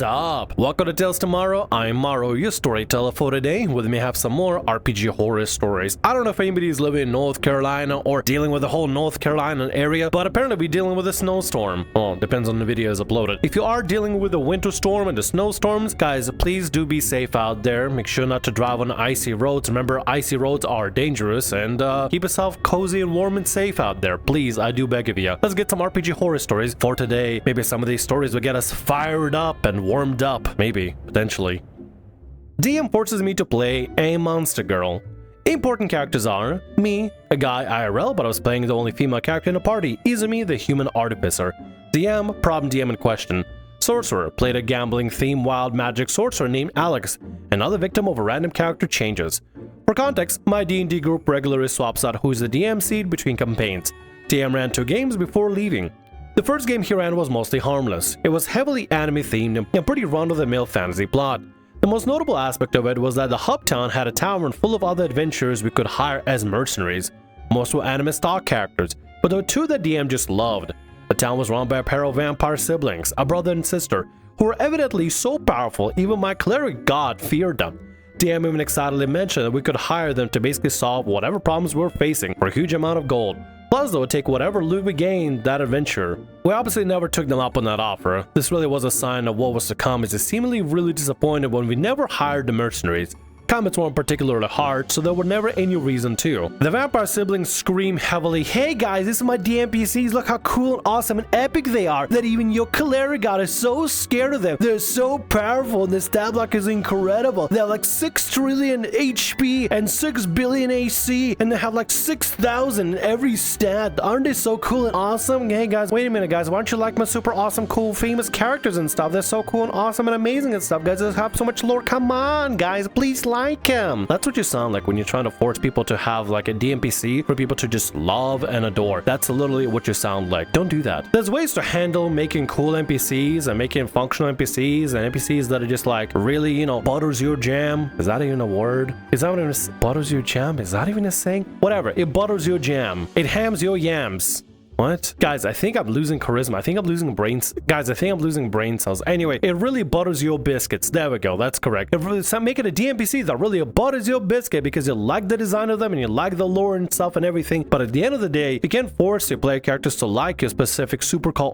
What's up? Welcome to Tales Tomorrow. I'm Morrow, your storyteller for today. With me I have some more RPG horror stories. I don't know if anybody's living in North Carolina or dealing with the whole North Carolina area, but apparently we're dealing with a snowstorm. Well, depends on the video is uploaded. If you are dealing with the winter storm and the snowstorms, guys, please do be safe out there. Make sure not to drive on icy roads. Remember, icy roads are dangerous, and keep yourself cozy and warm and safe out there. Please, I do beg of you. Let's get some RPG horror stories for today. Maybe some of these stories will get us fired up and warmed up, maybe, potentially. DM forces me to play a Monstergirl. Important characters are me, a guy IRL, but I was playing the only female character in the party, Izumi, the human artificer. DM, problem DM in question. Sorcerer, played a gambling-themed wild magic sorcerer named Alex, another victim of a random character changes. For context, my D&D group regularly swaps out who's the DM seed between campaigns. DM ran 2 games before leaving. The first game he ran was mostly harmless. It was heavily anime-themed and pretty run-of-the-mill fantasy plot. The most notable aspect of it was that the hub town had a tavern full of other adventurers we could hire as mercenaries. Most were anime stock characters, but there were 2 that DM just loved. The town was run by a pair of vampire siblings, a brother and sister, who were evidently so powerful even my cleric god feared them. DM even excitedly mentioned that we could hire them to basically solve whatever problems we were facing for a huge amount of gold. Plus, they would take whatever loot we gained that adventure. We obviously never took them up on that offer. This really was a sign of what was to come, as they seemingly really disappointed when we never hired the mercenaries. Comments weren't particularly hard, so there were never any reason to. The vampire siblings scream heavily, "Hey guys, these are my DMPCs, look how cool and awesome and epic they are, that even your cleric god is so scared of them. They're so powerful and the stat block is incredible. They have like 6 trillion HP and 6 billion AC, and they have like 6,000 in every stat. Aren't they so cool and awesome? Hey guys, wait a minute guys, why don't you like my super awesome, cool, famous characters and stuff? They're so cool and awesome and amazing and stuff, guys. They have so much lore. Come on, guys, please like him." That's what you sound like when you're trying to force people to have like a DMPC for people to just love and adore. That's literally what you sound like. Don't do that. There's ways to handle making cool NPCs and making functional NPCs and NPCs that are just like really, you know, butters your jam. Is that even a word? Is that what it is? Butters your jam? Is that even a saying? Whatever. It butters your jam. It hams your yams. What? Guys, I think I'm losing charisma. I think I'm losing brains. Guys, I think I'm losing brain cells. Anyway, it really butters your biscuits. There we go. That's correct. It really, making a DMPC that really butters your biscuit because you like the design of them and you like the lore and stuff and everything. But at the end of the day, you can't force your player characters to like your specific super cool,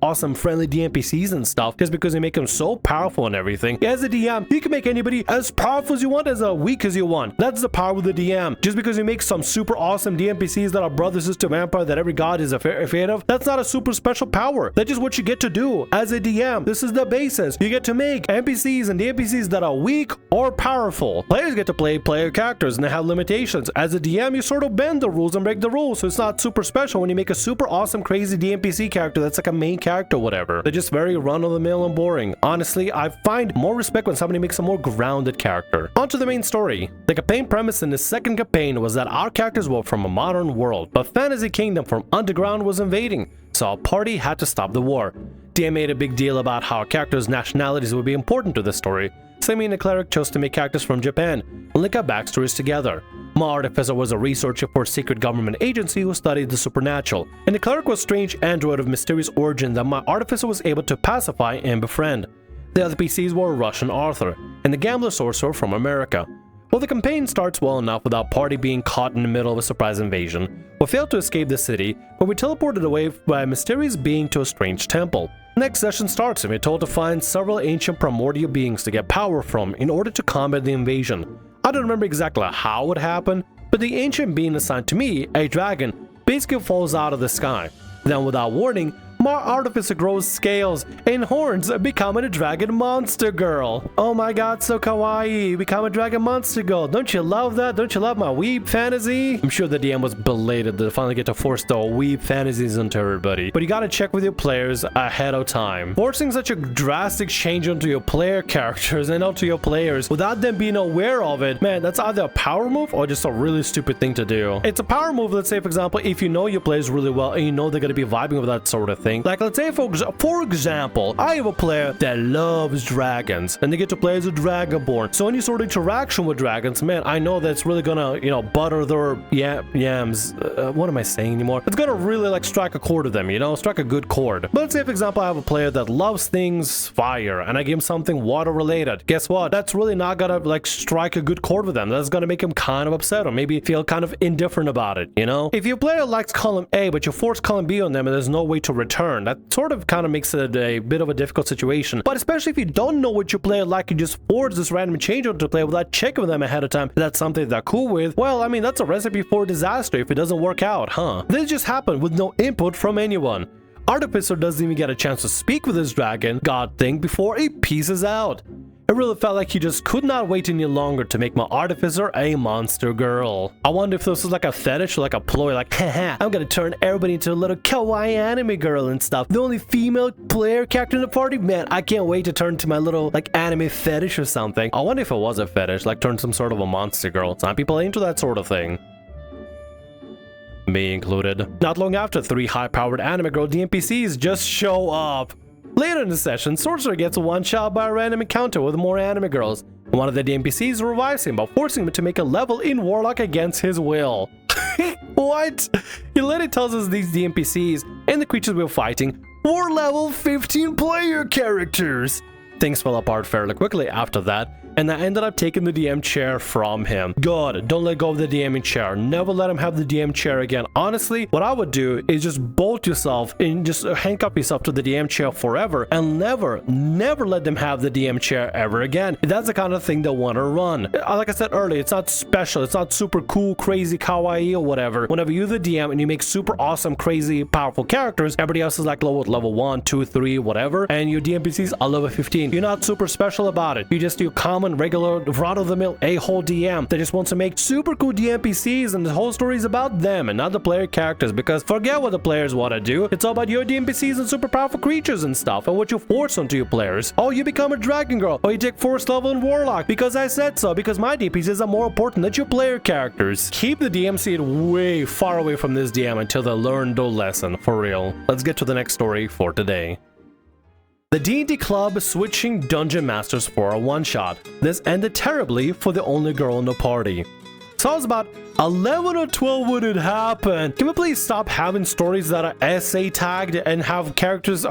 awesome, friendly DMPCs and stuff just because you make them so powerful and everything. As a DM, you can make anybody as powerful as you want, as weak as you want. That's the power of the DM. Just because you make some super awesome DMPCs that are brother, sister, vampire that every god is afraid of, that's not a super special power. That's just what you get to do as a DM. This is the basis. You get to make NPCs and DMPCs that are weak or powerful. Players get to play player characters and they have limitations. As a DM, you sort of bend the rules and break the rules, so it's not super special when you make a super awesome, crazy DMPC character that's like a main character or whatever. They're just very run-of-the-mill and boring. Honestly, I find more respect when somebody makes a more grounded character. On to the main story. The campaign premise in the second campaign was that our characters were from a modern world, but fantasy kingdom from underground was invading, so our party had to stop the war. DM made a big deal about how our characters' nationalities would be important to the story, so me and the cleric chose to make characters from Japan and link our backstories together. My artificer was a researcher for a secret government agency who studied the supernatural, and the cleric was a strange android of mysterious origin that my artificer was able to pacify and befriend. The other PCs were a Russian Arthur and the gambler sorcerer from America. Well, the campaign starts well enough with our party being caught in the middle of a surprise invasion. We failed to escape the city, but we teleported away by a mysterious being to a strange temple. Next session starts and we're told to find several ancient primordial beings to get power from in order to combat the invasion. I don't remember exactly how it happened, but the ancient being assigned to me, a dragon, basically falls out of the sky. Then without warning, my artificer grows scales and horns, becoming a dragon monster girl. Oh my god, so kawaii, become a dragon monster girl. Don't you love that? Don't you love my weeb fantasy? I'm sure the DM was belated to finally get to force the weeb fantasies into everybody. But you gotta check with your players ahead of time. Forcing such a drastic change onto your player characters and onto your players without them being aware of it, man, that's either a power move or just a really stupid thing to do. It's a power move, let's say for example, if you know your players really well and you know they're gonna be vibing with that sort of thing. something. Like, let's say, for example, I have a player that loves dragons, and they get to play as a dragonborn. So any sort of interaction with dragons, man, I know that's really gonna, you know, butter their yams. What am I saying anymore? It's gonna really, like, strike a chord with them, you know, strike a good chord. But let's say, for example, I have a player that loves things fire, and I give him something water related. Guess what? That's really not gonna, like, strike a good chord with them. That's gonna make him kind of upset, or maybe feel kind of indifferent about it, you know? If your player likes column A, but you force column B on them and there's no way to return, that sort of kind of makes it a bit of a difficult situation. But especially if you don't know what your player like, you just force this random change onto the player without checking with them ahead of time if that's something they're cool with, well, I mean, that's a recipe for disaster if it doesn't work out, huh? This just happened with no input from anyone. Artificer doesn't even get a chance to speak with his dragon god thing before he pieces out. It really felt like he just could not wait any longer to make my Artificer a monster girl. I wonder if this was like a fetish or like a ploy, like, haha, I'm gonna turn everybody into a little kawaii anime girl and stuff. The only female player character in the party? Man, I can't wait to turn to my little, like, anime fetish or something. I wonder if it was a fetish, like turn some sort of a monster girl. Some people are into that sort of thing. Me included. Not long after, 3 high-powered anime girl DNPCs just show up. Later in the session, Sorcerer gets one-shot by a random encounter with more anime girls. One of the DNPCs revives him by forcing him to make a level in Warlock against his will. What? He later tells us these DNPCs and the creatures we're fighting were level 15 player characters. Things fell apart fairly quickly after that, and I ended up taking the DM chair from him. God, don't let go of the DMing chair. Never let him have the DM chair again. Honestly, what I would do is just bolt yourself and just handcuff yourself to the DM chair forever, and never let them have the DM chair ever again. That's the kind of thing they want to run. Like I said earlier, it's not special. It's not super cool, crazy, kawaii, or whatever. Whenever you're the DM and you make super awesome, crazy, powerful characters, everybody else is like level 1, 2, 3, whatever, and your DMPCs are level 15. You're not super special about it. You just do common, regular, run-of-the-mill a-hole DM that just wants to make super cool DMPCs, and the whole story is about them and not the player characters, because forget what the players want to do. It's all about your DMPCs and super powerful creatures and stuff, and what you force onto your players. Oh, you become a dragon girl, or you take first level in Warlock because I said so, because my DMPCs are more important than your player characters. Keep the DM seat way far away from this DM until they learn the lesson, for real. Let's get to the next story for today. The D&D club switching dungeon masters for a one-shot. This ended terribly for the only girl in the party. So I was about 11 or 12 when it happened. Can we please stop having stories that are essay tagged and have characters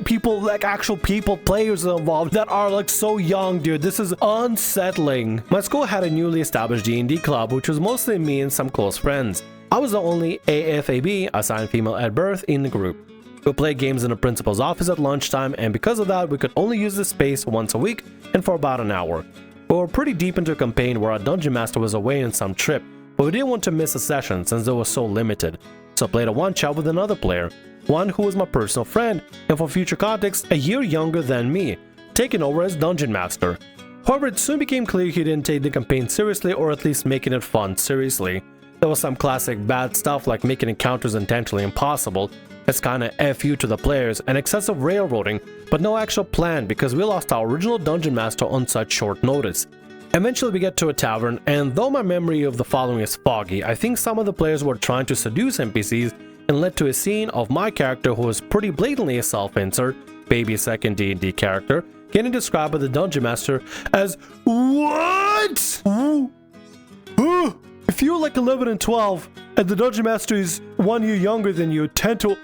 people, like actual people, players involved that are like so young, dude? This is unsettling. My school had a newly established D&D club, which was mostly me and some close friends. I was the only AFAB, assigned female at birth, in the group. We played games in the principal's office at lunchtime, and because of that, we could only use the space once a week and for about an hour. We were pretty deep into a campaign where our dungeon master was away on some trip, but we didn't want to miss a session since it was so limited. So I played a one-shot with another player, one who was my personal friend, and for future context, a year younger than me, taking over as dungeon master. However, it soon became clear he didn't take the campaign seriously, or at least making it fun seriously. There was some classic bad stuff like making encounters intentionally impossible. It's kinda F you to the players, and excessive railroading, but no actual plan because we lost our original dungeon master on such short notice. Eventually we get to a tavern, and though my memory of the following is foggy, I think some of the players were trying to seduce NPCs and led to a scene of my character, who was pretty blatantly a self-insert, baby second D&D character, getting described by the dungeon master as what? If you're like 11 and 12 and the dungeon master is 1 year younger than you, tend to...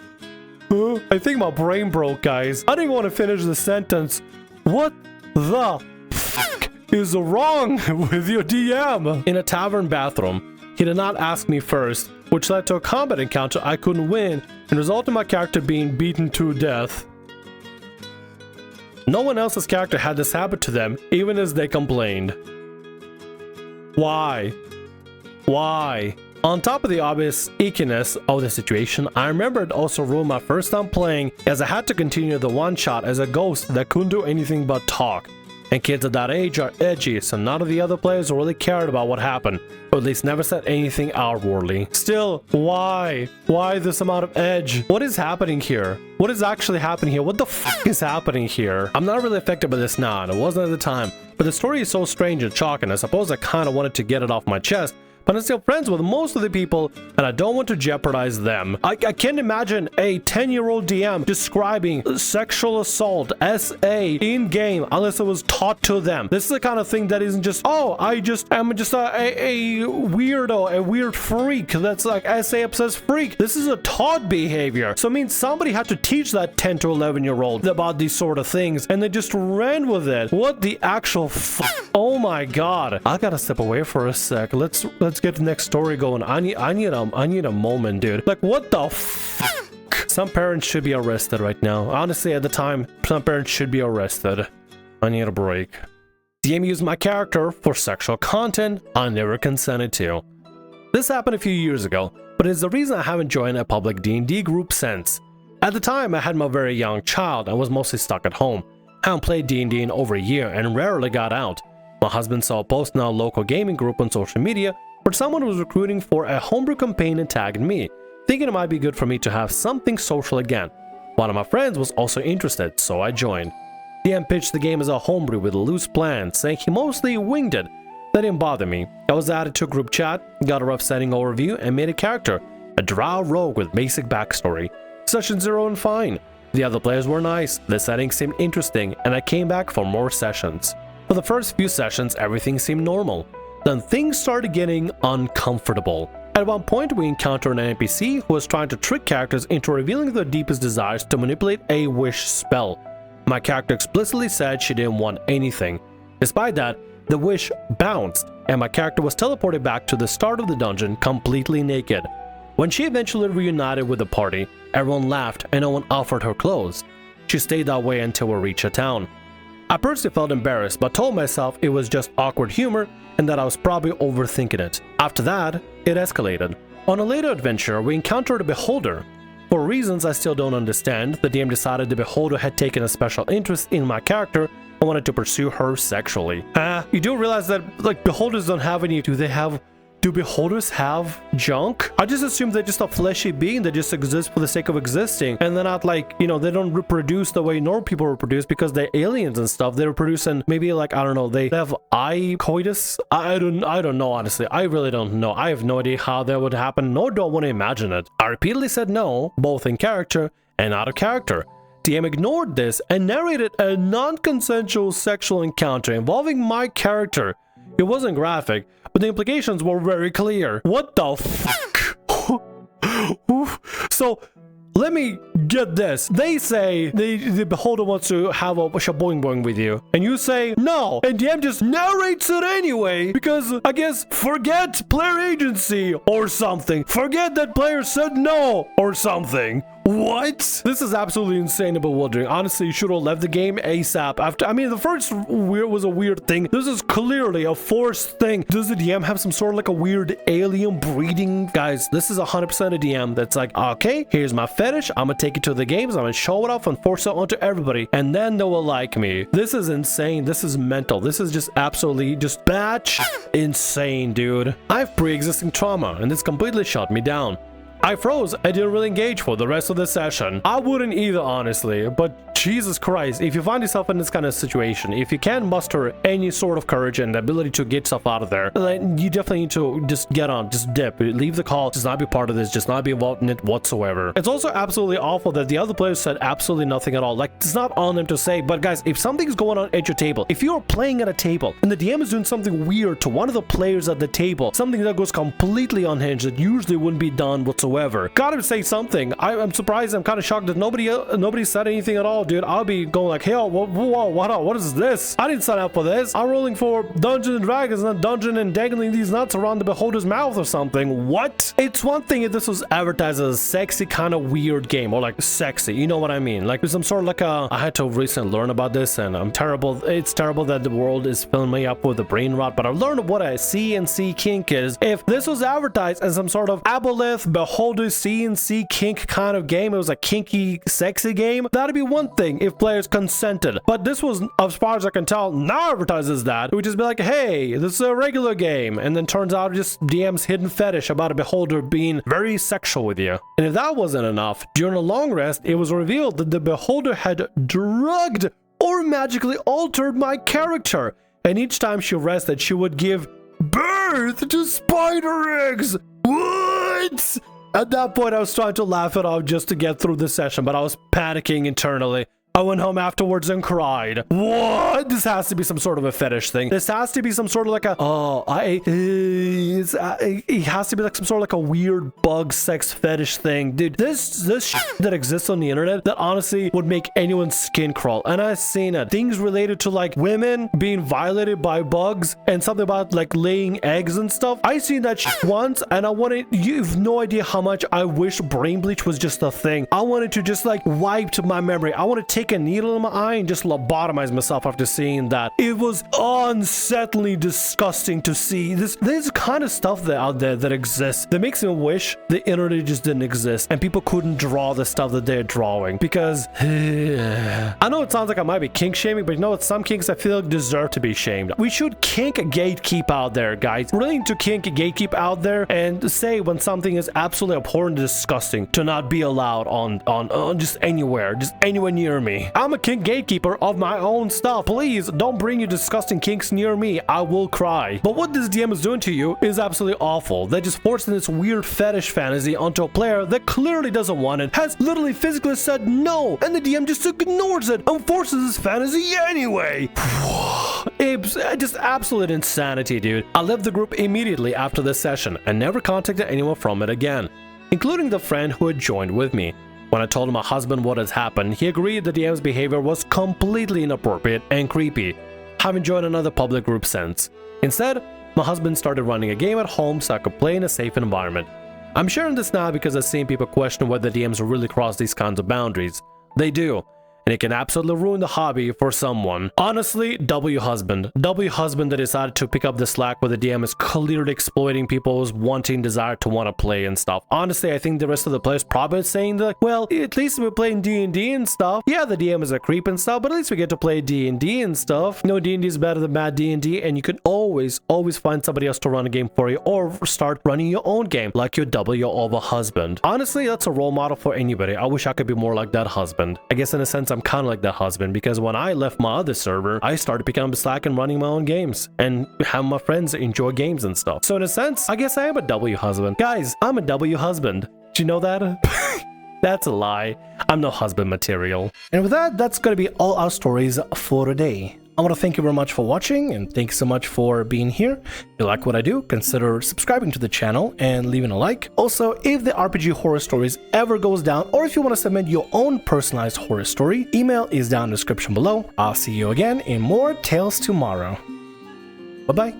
I think my brain broke, guys. I didn't want to finish the sentence. What the fuck is wrong with your DM? In a tavern bathroom, he did not ask me first, which led to a combat encounter I couldn't win and resulted in my character being beaten to death. No one else's character had this happen to them, even as they complained. Why? Why? On top of the obvious ickiness of the situation, I remember it also ruined my first time playing, as I had to continue the one-shot as a ghost that couldn't do anything but talk. And kids at that age are edgy, so none of the other players really cared about what happened, or at least never said anything outwardly. Still, why? Why this amount of edge? What is happening here? What is actually happening here? What the fuck is happening here? I'm not really affected by this now, and it wasn't at the time, but the story is so strange and shocking, I suppose I kinda wanted to get it off my chest, but I'm still friends with most of the people, and I don't want to jeopardize them. I can't imagine a 10-year-old DM describing sexual assault SA in-game unless it was taught to them. This is the kind of thing that isn't just, oh, I'm just a weirdo, a weird freak that's like SA obsessed freak. This is a taught behavior. So it means somebody had to teach that 10 to 11-year-old about these sort of things, and they just ran with it. What the actual oh my god. I gotta step away for a sec. Let's get the next story going. I need a moment, dude. Like, what the Some parents should be arrested right now. Honestly, at the time, some parents should be arrested. I need a break. DM used my character for sexual content I never consented to. This happened a few years ago, but it's the reason I haven't joined a public D&D group since. At the time, I had my very young child and was mostly stuck at home. I haven't played D&D in over a year and rarely got out. My husband saw a post in our local gaming group on social media where someone was recruiting for a homebrew campaign and tagged me, thinking it might be good for me to have something social again. One of my friends was also interested, so I joined. DM pitched the game as a homebrew with a loose plan, saying he mostly winged it. That didn't bother me. I was added to a group chat, got a rough setting overview, and made a character, a drow rogue with basic backstory. Session 0 and fine. The other players were nice, the setting seemed interesting, and I came back for more sessions. For the first few sessions, everything seemed normal. Then things started getting uncomfortable. At one point, we encountered an NPC who was trying to trick characters into revealing their deepest desires to manipulate a wish spell. My character explicitly said she didn't want anything. Despite that, the wish bounced, and my character was teleported back to the start of the dungeon completely naked. When she eventually reunited with the party, everyone laughed and no one offered her clothes. She stayed that way until we reached a town. I personally felt embarrassed, but told myself it was just awkward humor and that I was probably overthinking it. After that, it escalated. On a later adventure, we encountered a beholder. For reasons I still don't understand, the DM decided the beholder had taken a special interest in my character and wanted to pursue her sexually. You do realize that, like, beholders don't have any, do beholders have junk? I just assume they're just a fleshy being that just exists for the sake of existing, and they're not like, you know, they don't reproduce the way normal people reproduce because they're aliens and stuff. They reproduce and maybe, like, I don't know, they have coitus. I don't know, honestly. I really don't know. I have no idea how that would happen, nor do I want to imagine it. I repeatedly said no, both in character and out of character. DM ignored this and narrated a non-consensual sexual encounter involving my character. It wasn't graphic, but the implications were very clear. What the fuck? So, let me get this. They say the beholder wants to have a shaboing boing with you, and you say no, and DM just narrates it anyway because, I guess, forget player agency or something. Forget that player said no or something. What? This is absolutely insane and bewildering. Honestly, you should have left the game ASAP after. I mean, the first was a weird thing. This is clearly a forced thing. Does the DM have some sort of like a weird alien breeding? Guys, this is 100% a DM that's like, okay, here's my fetish. I'm gonna take it to the games. I'm gonna show it off and force it onto everybody. And then they will like me. This is insane. This is mental. This is just absolutely just batch insane, dude. I have pre-existing trauma and this completely shut me down. I froze. I didn't really engage for the rest of the session. I wouldn't either, honestly, but Jesus Christ, if you find yourself in this kind of situation, if you can't muster any sort of courage and the ability to get stuff out of there, then you definitely need to just get on, just dip, leave the call, just not be part of this, just not be involved in it whatsoever. It's also absolutely awful that the other players said absolutely nothing at all. Like, it's not on them to say, but guys, if something's going on at your table, if you're playing at a table and the DM is doing something weird to one of the players at the table, something that goes completely unhinged that usually wouldn't be done whatsoever, gotta say something. I'm surprised. I'm kind of shocked that nobody said anything at all, dude. I'll be going like, hey, what is this? I didn't sign up for this. I'm rolling for Dungeons and Dragons, not Dungeon and dangling these nuts around the beholder's mouth or something. What? It's one thing if this was advertised as a sexy kind of weird game, or like sexy, you know what I mean? Like some sort of like I had to recently learn about this, and I'm terrible. It's terrible that the world is filling me up with the brain rot, but I've learned what a CNC kink is. If this was advertised as some sort of aboleth beholder CNC kink kind of game, it was a kinky sexy game, that'd be one thing if players consented. But this was, as far as I can tell, now advertises that. It would just be like, hey, this is a regular game, and then turns out just DM's hidden fetish about a beholder being very sexual with you. And if that wasn't enough, during a long rest, it was revealed that the beholder had drugged or magically altered my character, and each time she rested, she would give Birth to spider eggs! What? At that point, I was trying to laugh it off just to get through the session, but I was panicking internally. I went home afterwards and cried. What? This has to be some sort of a fetish thing. This has to be some sort of like a... it has to be like some sort of like a weird bug sex fetish thing. Dude, this shit that exists on the internet that honestly would make anyone's skin crawl. And I've seen it. Things related to like women being violated by bugs and something about like laying eggs and stuff. I seen that shit once and I wanted... You have no idea how much I wish brain bleach was just a thing. I wanted to just like wipe to my memory. I want to take a needle in my eye and just lobotomize myself after seeing that. It was unsettlingly disgusting to see. There's kind of stuff out there that exists that makes me wish the internet just didn't exist and people couldn't draw the stuff that they're drawing, because I know it sounds like I might be kink shaming, but you know what, some kinks I feel deserve to be shamed. We should kink gatekeep out there, guys. Really need to kink gatekeep out there and say when something is absolutely abhorrent and disgusting to not be allowed on just anywhere near me. I'm a kink gatekeeper of my own stuff. Please don't bring your disgusting kinks near me. I will cry. But what this DM is doing to you is absolutely awful. They're just forcing this weird fetish fantasy onto a player that clearly doesn't want it, has literally physically said no, and the DM just ignores it and forces this fantasy anyway. It's just absolute insanity, dude. I left the group immediately after this session and never contacted anyone from it again, including the friend who had joined with me. When I told my husband what has happened, he agreed that DM's behavior was completely inappropriate and creepy. Haven't joined another public group since. Instead, my husband started running a game at home so I could play in a safe environment. I'm sharing this now because I've seen people question whether DMs really cross these kinds of boundaries. They do, and it can absolutely ruin the hobby for someone. Honestly, W husband that decided to pick up the slack where the DM is clearly exploiting people's wanting desire to want to play and stuff. Honestly, I think the rest of the players probably saying that, well, at least we're playing D&D and stuff. Yeah, the DM is a creep and stuff, but at least we get to play D&D and stuff. No, D&D is better than bad D&D, and you can always find somebody else to run a game for you or start running your own game like your W of a husband. Honestly, that's a role model for anybody. I wish I could be more like that husband. I guess in a sense, I'm kind of like that husband, because when I left my other server, I started picking up the slack and running my own games and having my friends enjoy games and stuff. So in a sense, I guess I am a W husband. Guys, I'm a W husband. Did you know that? That's a lie. I'm no husband material. And with that, that's going to be all our stories for today. I want to thank you very much for watching, and thanks so much for being here. If you like what I do, consider subscribing to the channel and leaving a like. Also, if the RPG Horror Stories ever goes down, or if you want to submit your own personalized horror story, email is down in the description below. I'll see you again in more Tales tomorrow. Bye-bye.